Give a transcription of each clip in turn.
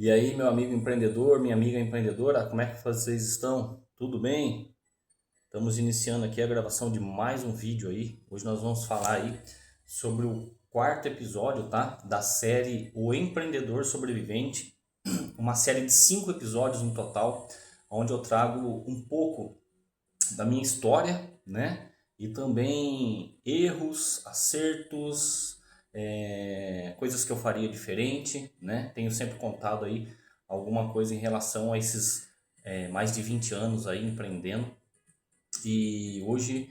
E aí, meu amigo empreendedor, minha amiga empreendedora, como é que vocês estão? Tudo bem? Estamos iniciando aqui a gravação de mais um vídeo aí. Hoje nós vamos falar aí sobre o quarto episódio, tá? Da série O Empreendedor Sobrevivente, uma série de 5 episódios no total, onde eu trago um pouco da minha história, né? E também erros, acertos, coisas que eu faria diferente, né? Tenho sempre contado aí alguma coisa em relação a esses mais de 20 anos aí empreendendo. E hoje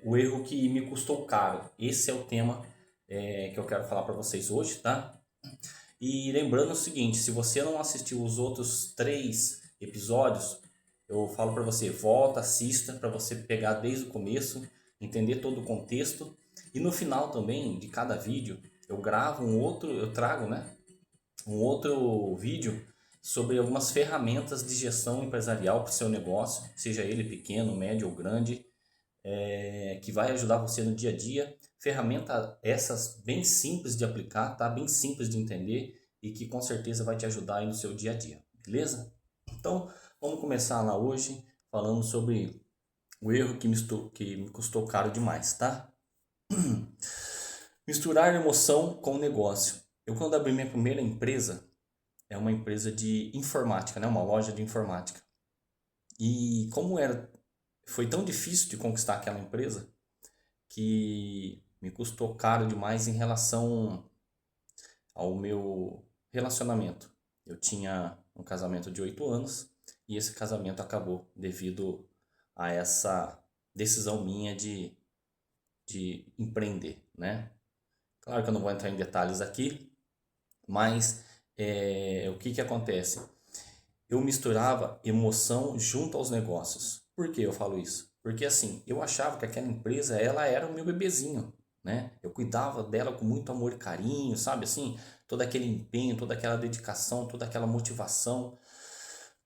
o erro que me custou caro. Esse é o tema que eu quero falar para vocês hoje, tá? E lembrando o seguinte, se você não assistiu os outros 3 episódios, eu falo para você, volta, assista para você pegar desde o começo, entender todo o contexto. E no final também de cada vídeo, eu trago, né, um outro vídeo sobre algumas ferramentas de gestão empresarial para o seu negócio, seja ele pequeno, médio ou grande, que vai ajudar você no dia a dia. Ferramenta essas bem simples de aplicar, tá? Bem simples de entender e que com certeza vai te ajudar aí no seu dia a dia, beleza? Então, vamos começar lá hoje falando sobre o erro que me custou caro demais, tá? Misturar emoção com negócio. Eu quando abri minha primeira empresa, é uma empresa de informática, né? Uma loja de informática. E foi tão difícil de conquistar aquela empresa, que me custou caro demais em relação ao meu relacionamento. Eu tinha um casamento de 8 anos e esse casamento acabou devido a essa decisão minha de empreender, né? Claro que eu não vou entrar em detalhes aqui, mas o que que acontece? Eu misturava emoção junto aos negócios. Por que eu falo isso? Porque assim, eu achava que aquela empresa, ela era o meu bebezinho, né? Eu cuidava dela com muito amor e carinho, sabe assim? Todo aquele empenho, toda aquela dedicação, toda aquela motivação,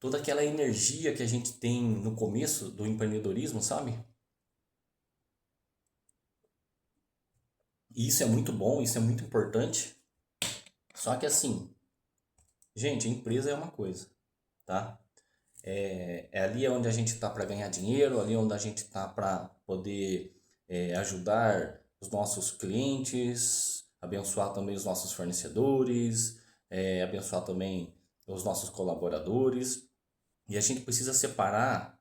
toda aquela energia que a gente tem no começo do empreendedorismo, sabe? E isso é muito bom, isso é muito importante. Só que assim, gente, a empresa é uma coisa, tá? É ali onde a gente está para ganhar dinheiro, ali onde a gente está para poder ajudar os nossos clientes, abençoar também os nossos fornecedores, abençoar também os nossos colaboradores. E a gente precisa separar,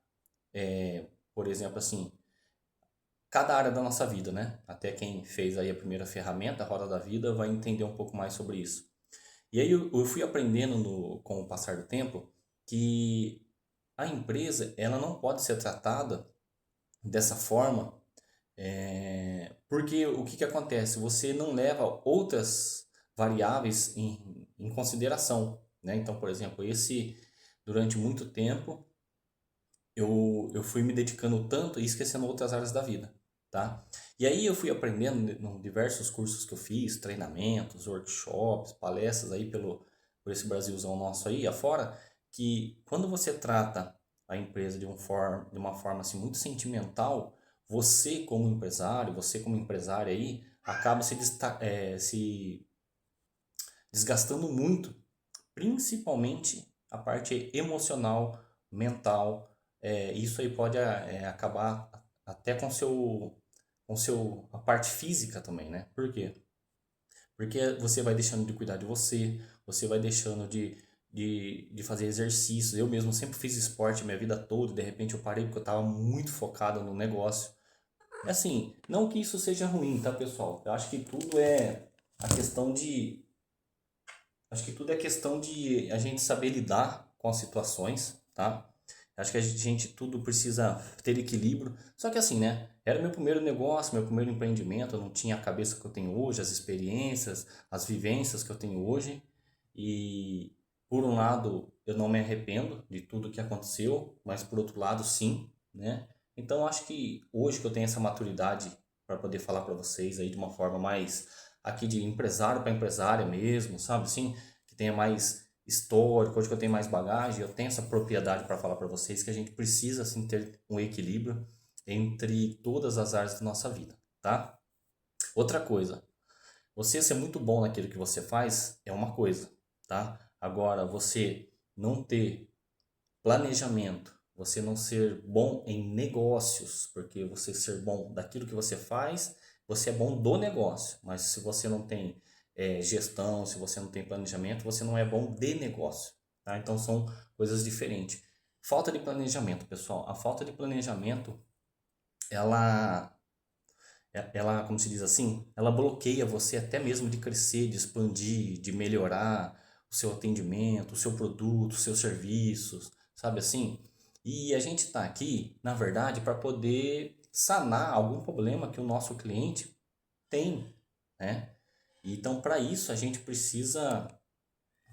por exemplo, assim, cada área da nossa vida, né? Até quem fez aí a primeira ferramenta, a Roda da Vida, vai entender um pouco mais sobre isso. E aí eu fui aprendendo com o passar do tempo que a empresa ela não pode ser tratada dessa forma, porque o que que acontece? Você não leva outras variáveis em consideração, né? Então, por exemplo, durante muito tempo eu fui me dedicando tanto e esquecendo outras áreas da vida, tá? E aí eu fui aprendendo em diversos cursos que eu fiz, treinamentos, workshops, palestras aí por esse Brasilzão nosso aí afora, que quando você trata a empresa de uma forma assim muito sentimental, você como empresário aí, acaba se desgastando muito, principalmente a parte emocional, mental. Isso aí pode acabar até a parte física também, né? Por quê? Porque você vai deixando de cuidar de você, você vai deixando de fazer exercícios. Eu mesmo sempre fiz esporte minha vida toda, de repente eu parei porque eu estava muito focado no negócio. Assim, não que isso seja ruim, tá, pessoal? Eu acho que tudo é a questão de Acho que tudo é questão de a gente saber lidar com as situações, tá? Acho que a gente tudo precisa ter equilíbrio. Só que assim, né? Era meu primeiro negócio, meu primeiro empreendimento, eu não tinha a cabeça que eu tenho hoje, as experiências, as vivências que eu tenho hoje. E por um lado, eu não me arrependo de tudo que aconteceu, mas por outro lado, sim, né? Então acho que hoje que eu tenho essa maturidade para poder falar para vocês aí de uma forma mais aqui de empresário para empresária mesmo, sabe assim, que tenha mais histórico, hoje que eu tenho mais bagagem, eu tenho essa propriedade para falar para vocês que a gente precisa assim ter um equilíbrio entre todas as áreas da nossa vida, tá? Outra coisa, você ser muito bom naquilo que você faz é uma coisa, tá? Agora, você não ter planejamento, você não ser bom em negócios, porque você ser bom daquilo que você faz, você é bom do negócio, mas se você não tem gestão, se você não tem planejamento, você não é bom de negócio, tá? Então são coisas diferentes. Falta de planejamento, pessoal. A falta de planejamento, ela, como se diz assim, ela bloqueia você até mesmo de crescer, de expandir, de melhorar o seu atendimento, o seu produto, os seus serviços, sabe assim? E a gente está aqui, na verdade, para poder sanar algum problema que o nosso cliente tem, né? Então, para isso, a gente precisa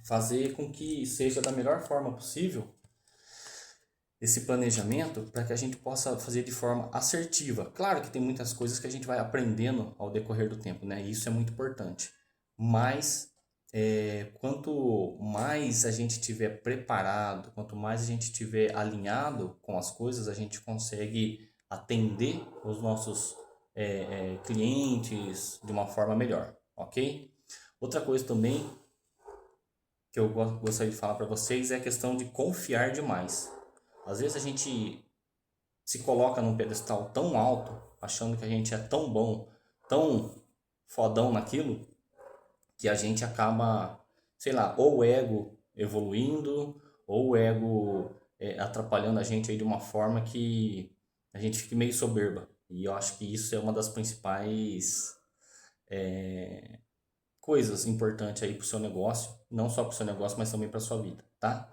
fazer com que seja da melhor forma possível esse planejamento para que a gente possa fazer de forma assertiva. Claro que tem muitas coisas que a gente vai aprendendo ao decorrer do tempo, né? E isso é muito importante. Mas quanto mais a gente tiver preparado, quanto mais a gente tiver alinhado com as coisas, a gente consegue atender os nossos clientes de uma forma melhor, ok? Outra coisa também que eu gostaria de falar para vocês é a questão de confiar demais. Às vezes a gente se coloca num pedestal tão alto, achando que a gente é tão bom, tão fodão naquilo, que a gente acaba, sei lá, ou o ego evoluindo, ou o ego atrapalhando a gente aí de uma forma que a gente fique meio soberba. E eu acho que isso é uma das principais coisas importantes aí para o seu negócio, não só para o seu negócio, mas também para a sua vida, tá?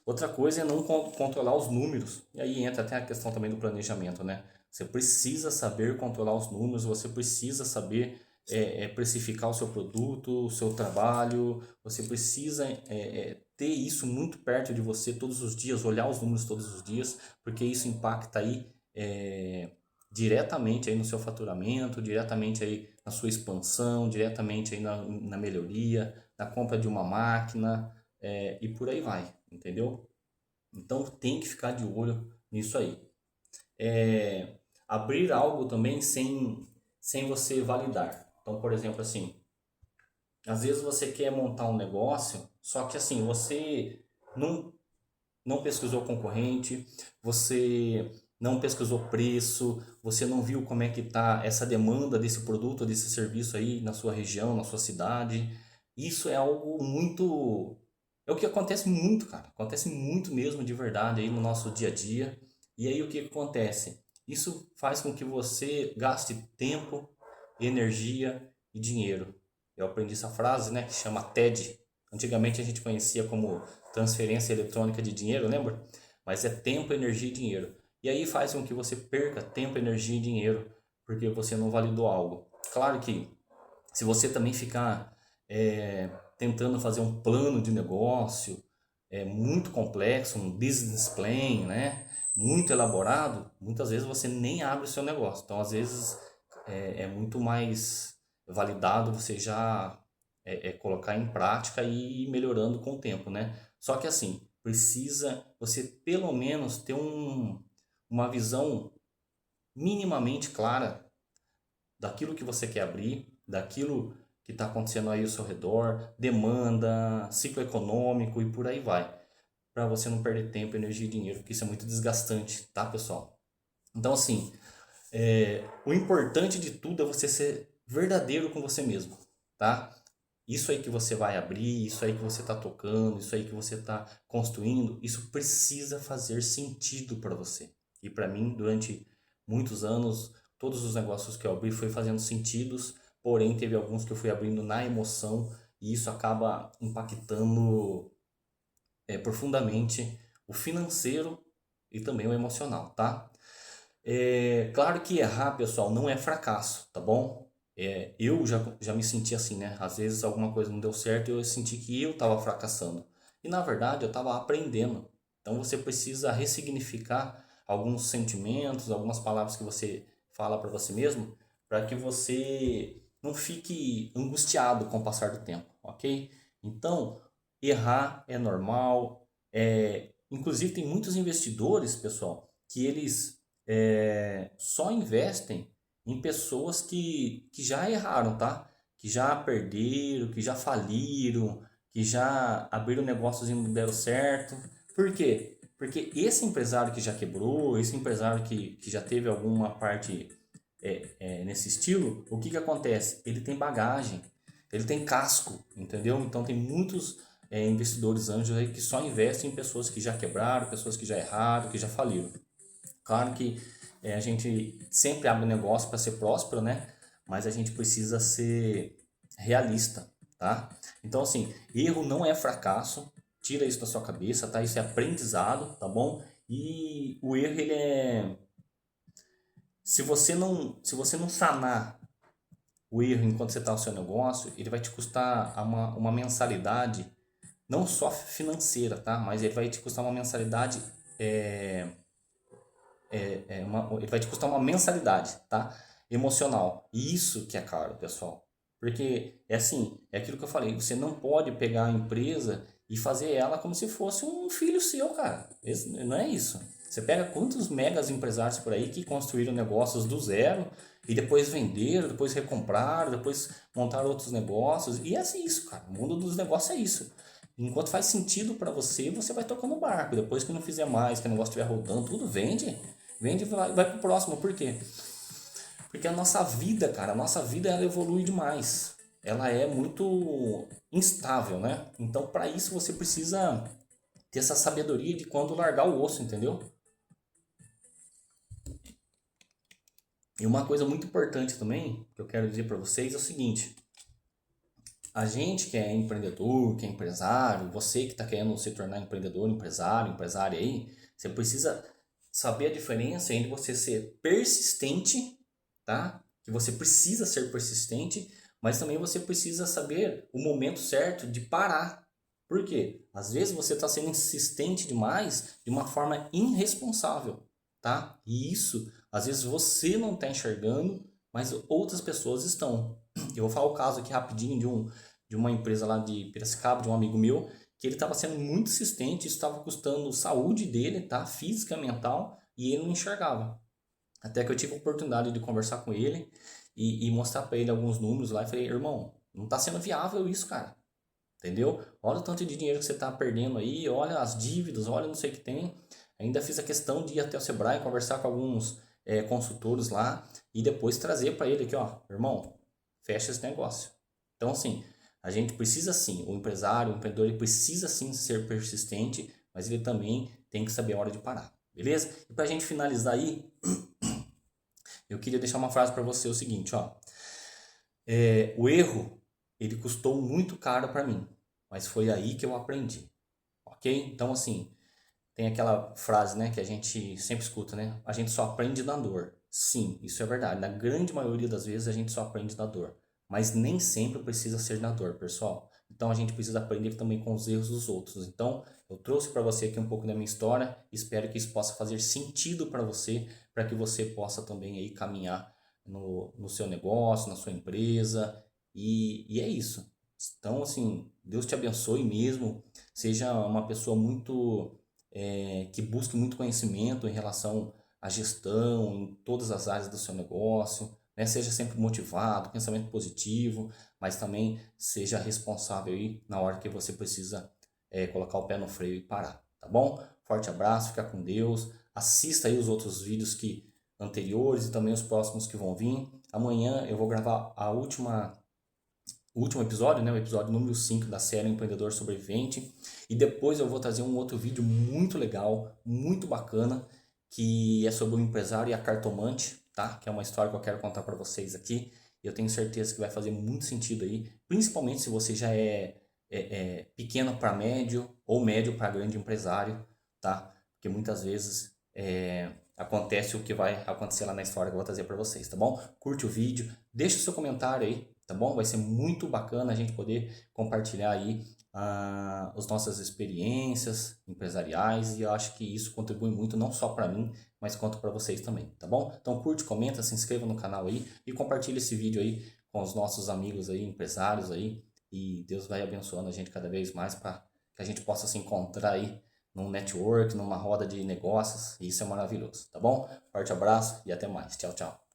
Outra coisa é não controlar os números. E aí entra até a questão também do planejamento, né? Você precisa saber controlar os números, você precisa saber precificar o seu produto, o seu trabalho, você precisa ter isso muito perto de você todos os dias, olhar os números todos os dias, porque isso impacta aí diretamente aí no seu faturamento, diretamente aí na sua expansão, diretamente aí na melhoria, na compra de uma máquina, e por aí vai, entendeu? Então tem que ficar de olho nisso aí. Abrir algo também sem você validar. Então, por exemplo, assim, às vezes você quer montar um negócio, só que assim, você não, não pesquisou concorrente, você não pesquisou preço, você não viu como é que está essa demanda desse produto, desse serviço aí na sua região, na sua cidade. Isso é algo muito... É o que acontece muito, cara. Acontece muito mesmo de verdade aí no nosso dia a dia. E aí o que acontece? Isso faz com que você gaste tempo, energia e dinheiro. Eu aprendi essa frase, né, que chama TED. Antigamente a gente conhecia como transferência eletrônica de dinheiro, lembra? Mas é tempo, energia e dinheiro. E aí faz com que você perca tempo, energia e dinheiro, porque você não validou algo. Claro que se você também ficar tentando fazer um plano de negócio muito complexo, um business plan, né? Muito elaborado, muitas vezes você nem abre o seu negócio. Então, às vezes, é muito mais validado você já colocar em prática e ir melhorando com o tempo, né? Só que assim, precisa você pelo menos ter uma visão minimamente clara daquilo que você quer abrir, daquilo que está acontecendo aí ao seu redor, demanda, ciclo econômico e por aí vai, para você não perder tempo, energia e dinheiro, porque isso é muito desgastante, tá, pessoal? Então, assim, o importante de tudo é você ser verdadeiro com você mesmo, tá? Isso aí que você vai abrir, isso aí que você está tocando, isso aí que você está construindo, isso precisa fazer sentido para você. E para mim, durante muitos anos, todos os negócios que eu abri foi fazendo sentidos, porém teve alguns que eu fui abrindo na emoção e isso acaba impactando profundamente o financeiro e também o emocional, tá? Claro que errar, pessoal, não é fracasso, tá bom? Eu já me senti assim, né? Às vezes alguma coisa não deu certo e eu senti que eu estava fracassando. E na verdade eu estava aprendendo. Então você precisa ressignificar alguns sentimentos, algumas palavras que você fala para você mesmo, para que você não fique angustiado com o passar do tempo, ok? Então, errar é normal. Inclusive tem muitos investidores, pessoal, que eles só investem em pessoas que já erraram, tá? Que já perderam, que já faliram. que já abriram negócios e não deram certo. Por quê? Porque esse empresário que já quebrou, esse empresário que já teve alguma parte nesse estilo, o que que acontece? Ele tem bagagem, ele tem casco, entendeu? Então tem muitos investidores anjos aí que só investem em pessoas que já quebraram, pessoas que já erraram, que já faliram. Claro que a gente sempre abre negócio para ser próspero, né? Mas a gente precisa ser realista, tá? Então, assim, erro não é fracasso, tira isso da sua cabeça, tá? Isso é aprendizado, tá bom? E o erro, ele é... Se você não sanar o erro enquanto você está no seu negócio, ele vai te custar uma mensalidade, não só financeira, tá? Mas ele vai te custar uma mensalidade é, ele vai te custar uma mensalidade, tá? Emocional. E isso que é caro, pessoal. Porque é assim, é aquilo que eu falei, você não pode pegar a empresa e fazer ela como se fosse um filho seu, cara. Não é isso. Você pega quantos megas empresários por aí que construíram negócios do zero e depois venderam, depois recompraram, depois montaram outros negócios. E é assim isso, cara. O mundo dos negócios é isso. Enquanto faz sentido para você, você vai tocando o barco. Depois que não fizer mais, que o negócio estiver rodando, tudo vende. Vende e vai pro próximo. Por quê? Porque a nossa vida, cara, a nossa vida ela evolui demais. Ela é muito instável, né? Então, para isso você precisa ter essa sabedoria de quando largar o osso, entendeu? E uma coisa muito importante também, que eu quero dizer para vocês é o seguinte: a gente que é empreendedor, que é empresário, você que está querendo se tornar empreendedor, empresário, empresária aí, você precisa saber a diferença entre você ser persistente, tá? Que você precisa ser persistente, mas também você precisa saber o momento certo de parar. Por quê? Às vezes você está sendo insistente demais de uma forma irresponsável, tá? E isso, às vezes você não está enxergando, mas outras pessoas estão. Eu vou falar o caso aqui rapidinho de uma empresa lá de Piracicaba, de um amigo meu, que ele estava sendo muito insistente, isso estava custando saúde dele, tá? Física, mental, e ele não enxergava. Até que eu tive a oportunidade de conversar com ele e mostrar para ele alguns números lá e falei, irmão, não está sendo viável isso, cara. Entendeu? Olha o tanto de dinheiro que você está perdendo aí, olha as dívidas, olha não sei o que tem. Ainda fiz a questão de ir até o Sebrae, conversar com alguns consultores lá e depois trazer para ele aqui, ó, irmão, fecha esse negócio. Então, assim, a gente precisa sim, o empresário, o empreendedor, ele precisa sim ser persistente, mas ele também tem que saber a hora de parar, beleza? E para a gente finalizar aí, eu queria deixar uma frase para você, o seguinte, ó. O erro, ele custou muito caro para mim, mas foi aí que eu aprendi, ok? Então, assim, tem aquela frase, né, que a gente sempre escuta, né? A gente só aprende na dor. Sim, isso é verdade. Na grande maioria das vezes a gente só aprende na dor. Mas nem sempre precisa ser na dor, pessoal. Então a gente precisa aprender também com os erros dos outros. Então eu trouxe para você aqui um pouco da minha história. Espero que isso possa fazer sentido para que você possa também aí caminhar no seu negócio, na sua empresa. E é isso. Então, assim, Deus te abençoe mesmo. Seja uma pessoa muito que busque muito conhecimento em relação à gestão, em todas as áreas do seu negócio, né? Seja sempre motivado, pensamento positivo, mas também seja responsável aí na hora que você precisa colocar o pé no freio e parar, tá bom? Forte abraço, fica com Deus, assista aí os outros vídeos que anteriores e também os próximos que vão vir. Amanhã eu vou gravar o último episódio, né, o episódio número 5 da série Empreendedor Sobrevivente. E depois eu vou trazer um outro vídeo muito legal, muito bacana, que é sobre o empresário e a cartomante, tá? Que é uma história que eu quero contar para vocês aqui. E eu tenho certeza que vai fazer muito sentido aí, principalmente se você já é pequeno para médio ou médio para grande empresário, tá? Porque muitas vezes acontece o que vai acontecer lá na história que eu vou trazer para vocês, tá bom? Curte o vídeo, deixa o seu comentário aí, tá bom? Vai ser muito bacana a gente poder compartilhar aí as nossas experiências empresariais e eu acho que isso contribui muito não só para mim, mas quanto para vocês também, tá bom? Então curte, comenta, se inscreva no canal aí e compartilha esse vídeo aí com os nossos amigos aí, empresários aí e Deus vai abençoando a gente cada vez mais para que a gente possa se encontrar aí num network, numa roda de negócios e isso é maravilhoso, tá bom? Forte abraço e até mais. Tchau, tchau.